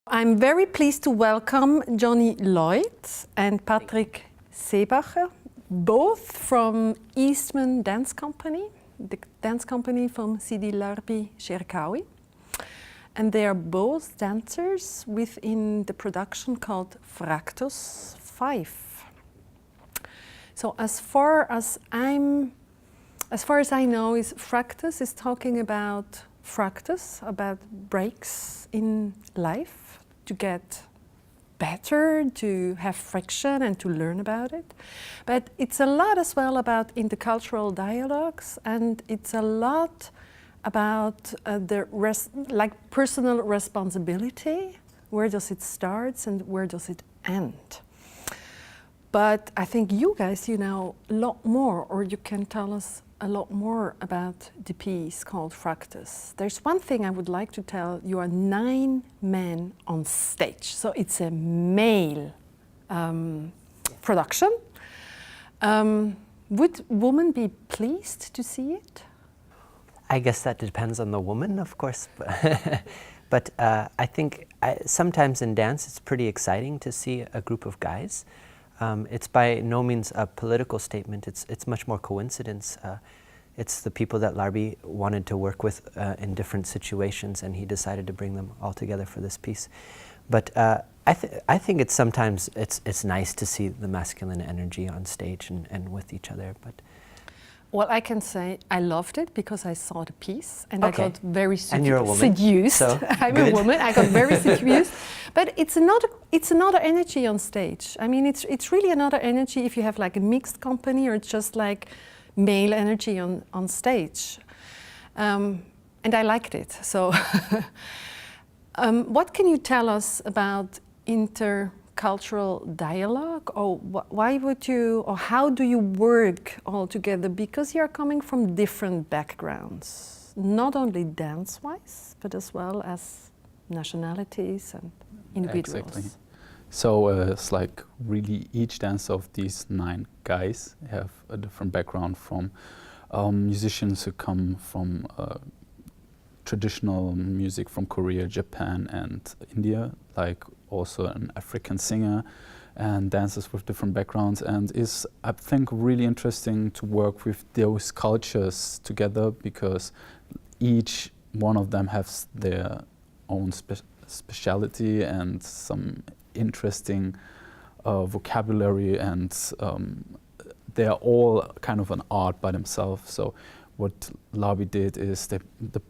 I'm very pleased to welcome Johnny Lloyd and Patrick Seebacher, both from Eastman Dance Company, the dance company from Sidi Larbi Cherkaoui. And they are both dancers within the production called Fractus 5. So as far as I know, Fractus is talking about fractus, about breaks in life, to get better, to have friction and to learn about it. But it's a lot as well about intercultural dialogues, and it's a lot about like personal responsibility. Where does it start and where does it end? But I think you guys, you know a lot more, or you can tell us a lot more about the piece called Fractus. There's one thing I would like to tell. You are 9 men on stage, so it's a male production. Would women be pleased to see it? I guess that depends on the woman, of course. But I think sometimes in dance it's pretty exciting to see a group of guys. It's by no means a political statement. It's much more coincidence. It's the people that Larbi wanted to work with in different situations, and he decided to bring them all together for this piece. But I think it's sometimes it's nice to see the masculine energy on stage and with each other. But well, I can say I loved it because I saw the piece and I got very seduced. So I'm a woman. I got very seduced. But it's another energy on stage. I mean, it's really another energy if you have like a mixed company or it's just like male energy on stage. And I liked it. So, what can you tell us about intercultural dialogue, or why would you, or how do you work all together? Because you're coming from different backgrounds, not only dance-wise, but as well as nationalities and individuals. Exactly. So it's like really each dance of these 9 guys have a different background, from musicians who come from traditional music from Korea, Japan and India, like also an African singer, and dancers with different backgrounds. And it's, I think, really interesting to work with those cultures together, because each one of them has their own speciality and some interesting vocabulary, and they are all kind of an art by themselves. So what Larbi did is the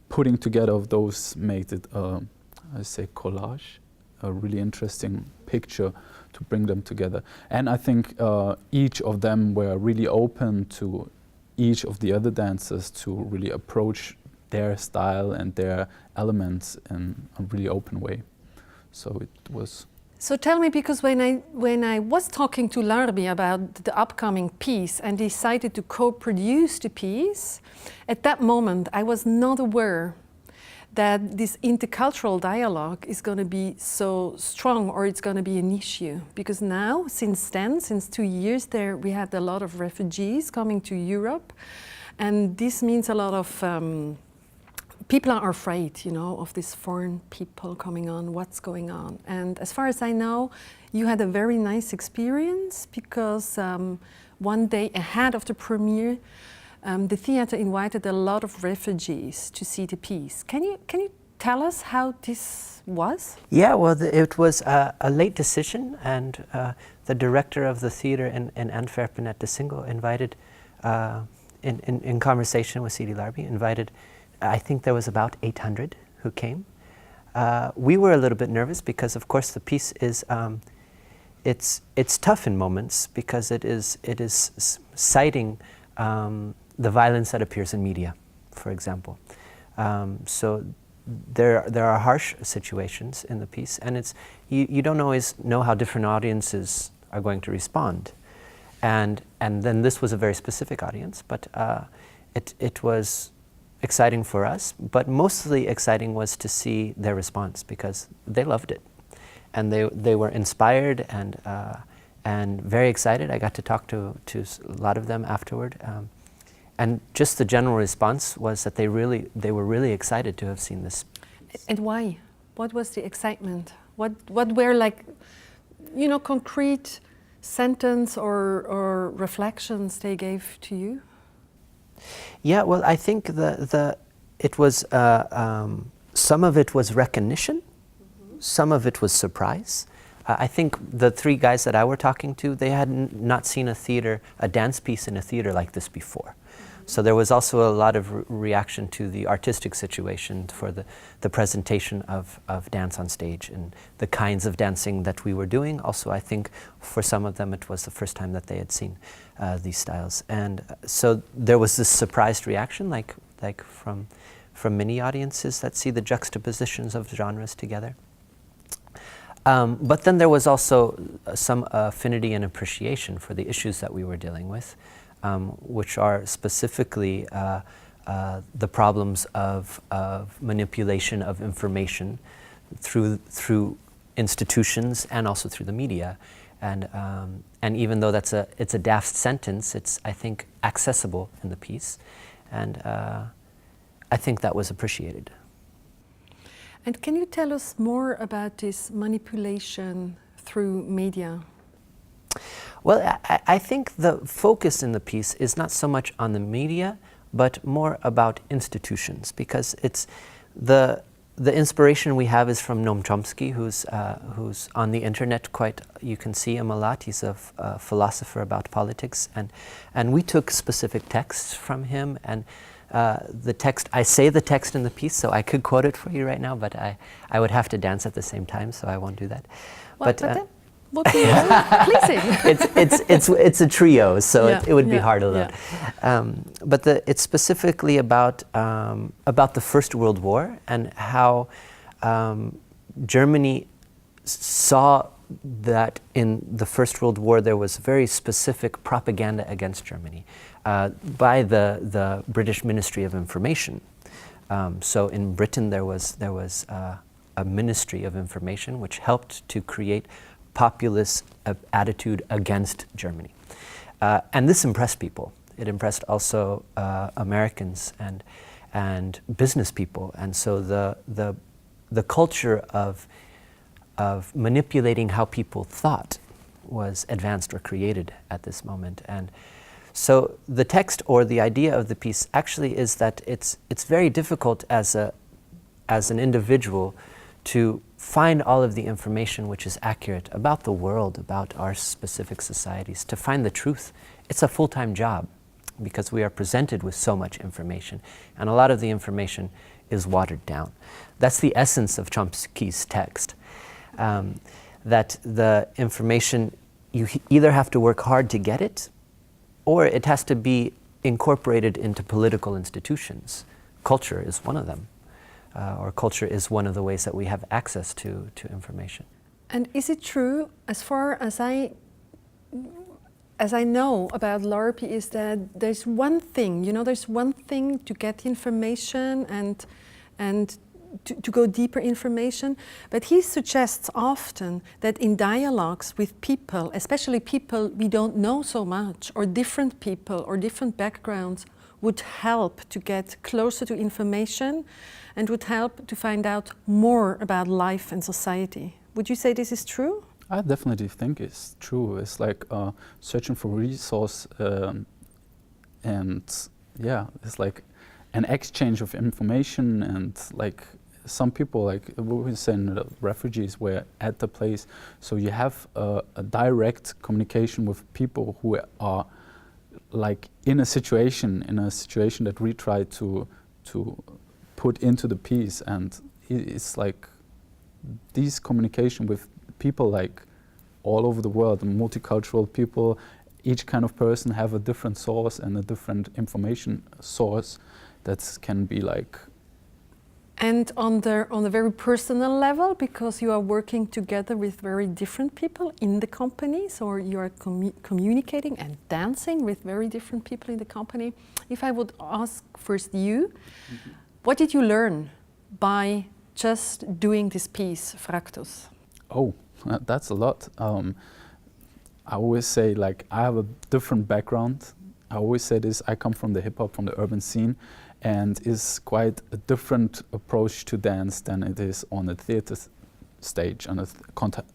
putting together of those made it, I say, collage, a really interesting picture to bring them together. And I think each of them were really open to each of the other dancers to really approach their style and their elements in a really open way. So it was. So tell me, because when I was talking to Larbi about the upcoming piece and decided to co-produce the piece, at that moment I was not aware that this intercultural dialogue is going to be so strong, or it's going to be an issue. Because now, since 2 years there, we had a lot of refugees coming to Europe, and this means a lot of people are afraid, you know, of these foreign people coming on, what's going on. And as far as I know, you had a very nice experience, because one day ahead of the premiere, the theater invited a lot of refugees to see the piece. Can you tell us how this was? Yeah, well, it was a late decision, and the director of the theater in Antwerpen at De Single invited, in conversation with Sidi Larbi, invited, I think there was about 800 who came. We were a little bit nervous because, of course, the piece is it's tough in moments, because it is citing the violence that appears in media, for example. So there are harsh situations in the piece, and it's you don't always know how different audiences are going to respond, and then this was a very specific audience, but it was exciting for us, but mostly exciting was to see their response, because they loved it, and they were inspired and very excited. I got to talk to a lot of them afterward, and just the general response was that they were really excited to have seen this. And why? What was the excitement? What were like, you know, concrete sentence or reflections they gave to you? Yeah, well, I think it was some of it was recognition, some of it was surprise. I think the three guys that I were talking to, they had not seen a dance piece in a theater like this before. So there was also a lot of reaction to the artistic situation for the presentation of dance on stage and the kinds of dancing that we were doing. Also, I think for some of them it was the first time that they had seen these styles. And so there was this surprised reaction, like from many audiences that see the juxtapositions of genres together. But then there was also some affinity and appreciation for the issues that we were dealing with. Which are specifically the problems of manipulation of information through institutions and also through the media, and even though it's a daft sentence, it's, I think, accessible in the piece, and I think that was appreciated. And can you tell us more about this manipulation through media? Well, I think the focus in the piece is not so much on the media, but more about institutions, because it's the inspiration we have is from Noam Chomsky, who's on the internet quite. You can see him a lot. He's a philosopher about politics, and we took specific texts from him. And the text, I say the text in the piece, so I could quote it for you right now, but I would have to dance at the same time, so I won't do that. Well, but what do you pleasing? It's a trio, so Yeah, it would be yeah, hard alone. yeah. But it's specifically about the First World War and how Germany saw that in the First World War there was very specific propaganda against Germany by the British Ministry of Information. So in Britain there was a Ministry of Information which helped to create populist attitude against Germany. And this impressed people. It impressed also Americans and business people. And so the culture of manipulating how people thought was advanced or created at this moment. And so the text or the idea of the piece actually is that it's very difficult as an individual to find all of the information which is accurate about the world, about our specific societies, to find the truth. It's a full-time job because we are presented with so much information, and a lot of the information is watered down. That's the essence of Chomsky's text, that the information, you either have to work hard to get it, or it has to be incorporated into political institutions. Culture is one of them. Or culture is one of the ways that we have access to information. And is it true, as far as I know about Larby, is that there's one thing, there's one thing to get information and to go deeper information, but he suggests often that in dialogues with people, especially people we don't know so much, or different people or different backgrounds, would help to get closer to information and would help to find out more about life and society. Would you say this is true? I definitely think it's true. It's like searching for resource and yeah, it's like an exchange of information, and like some people, like we were saying, refugees were at the place, so you have a direct communication with people who are like in a situation that we try to put into the piece, and it's like these communication with people like all over the world, multicultural people, each kind of person have a different source and a different information source that can be like. And on the very personal level, because you are working together with very different people in the companies, or you are communicating and dancing with very different people in the company. If I would ask first you, what did you learn by just doing this piece, Fractus? Oh, that's a lot. I always say, like, I have a different background. I always say this, I come from the hip hop, from the urban scene, and it's quite a different approach to dance than it is on the theater stage and a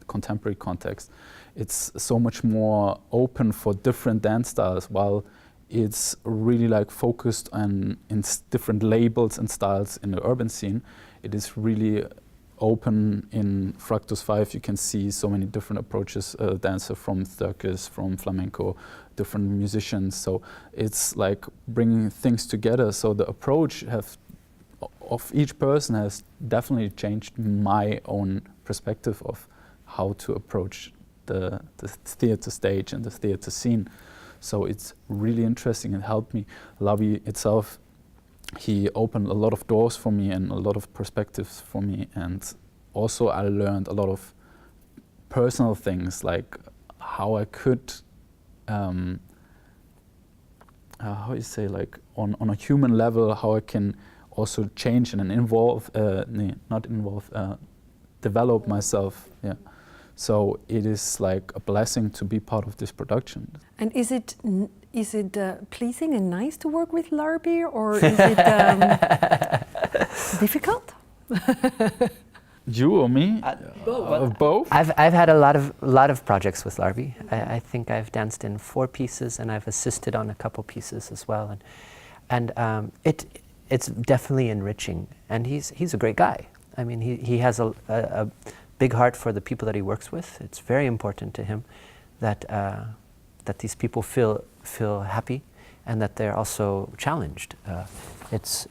contemporary context. It's so much more open for different dance styles, while it's really like focused on different labels and styles in the urban scene. It is really open. In Fractus 5 you can see so many different approaches, dancer from circus, from flamenco, different musicians, so it's like bringing things together. So the approach of each person has definitely changed my own perspective of how to approach the theatre stage and the theatre scene. So it's really interesting and helped me. Larbi itself, he opened a lot of doors for me and a lot of perspectives for me, and also I learned a lot of personal things, like how I could, how you say, like on a human level, how I can also change and develop myself. Yeah. So it is like a blessing to be part of this production. And is it pleasing and nice to work with Larbi, or is it difficult? You or me? Both. I've had a lot of projects with Larbi. I think I've danced in 4 pieces, and I've assisted on a couple pieces as well. And it's definitely enriching. And he's a great guy. I mean, he has a big heart for the people that he works with. It's very important to him that these people feel happy, and that they're also challenged. It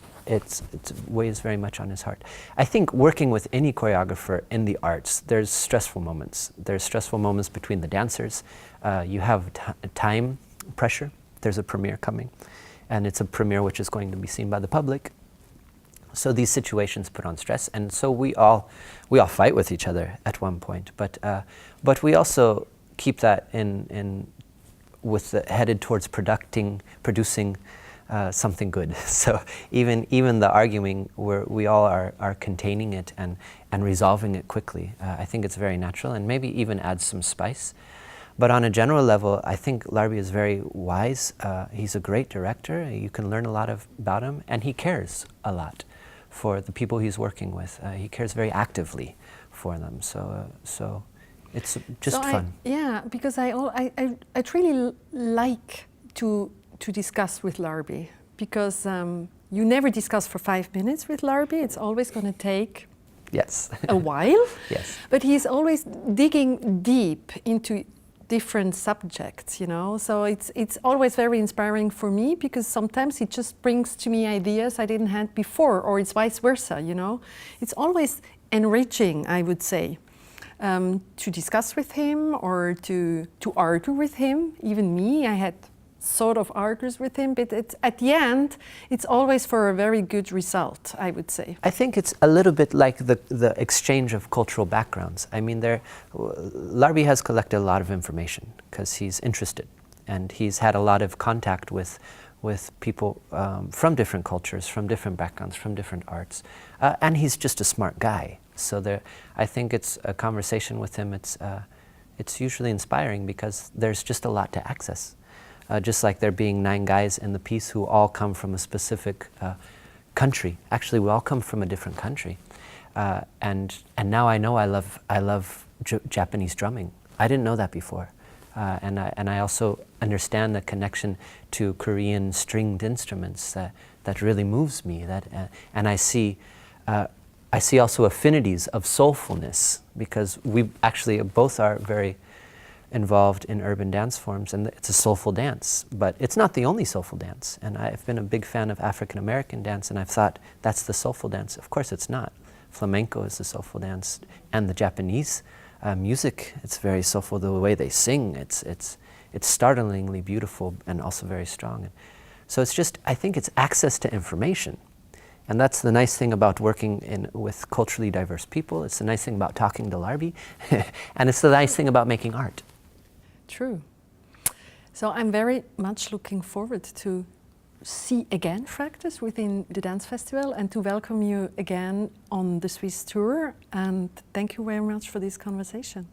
weighs very much on his heart. I think working with any choreographer in the arts, there's stressful moments. There's stressful moments between the dancers. You have time pressure. There's a premiere coming, and it's a premiere which is going to be seen by the public. So these situations put on stress, and so we all fight with each other at one point. But we also keep that headed towards producing something good. So even the arguing, we all are containing it and resolving it quickly. I think it's very natural, and maybe even adds some spice. But on a general level, I think Larbi is very wise. He's a great director. You can learn a lot about him, and he cares a lot for the people he's working with. He cares very actively for them. So it's just fun. Because I really like to discuss with Larbi, because you never discuss for 5 minutes with Larbi. It's always going to take a while. Yes. But he's always digging deep into different subjects, you know. So it's always very inspiring for me, because sometimes it just brings to me ideas I didn't have before, or it's vice versa, you know. It's always enriching, I would say, to discuss with him or to argue with him. Even me, I had sort of argues with him, but at the end, it's always for a very good result, I would say. I think it's a little bit like the exchange of cultural backgrounds. I mean, Larbi has collected a lot of information because he's interested, and he's had a lot of contact with people from different cultures, from different backgrounds, from different arts, and he's just a smart guy. So I think it's a conversation with him. It's usually inspiring because there's just a lot to access. Just like there being 9 guys in the piece who all come from a specific country. Actually, we all come from a different country. And now I know I love Japanese drumming. I didn't know that before. And I also understand the connection to Korean stringed instruments that really moves me. And I see also affinities of soulfulness, because we actually both are very involved in urban dance forms, and it's a soulful dance, but it's not the only soulful dance. And I've been a big fan of African American dance, and I've thought that's the soulful dance. Of course it's not. Flamenco is the soulful dance, and the Japanese music, it's very soulful. The way they sing, it's startlingly beautiful and also very strong. So it's just, I think it's access to information. And that's the nice thing about working with culturally diverse people. It's the nice thing about talking to Larbi, and it's the nice thing about making art. True. So I'm very much looking forward to see again Fractus within the dance festival, and to welcome you again on the Swiss tour. And thank you very much for this conversation.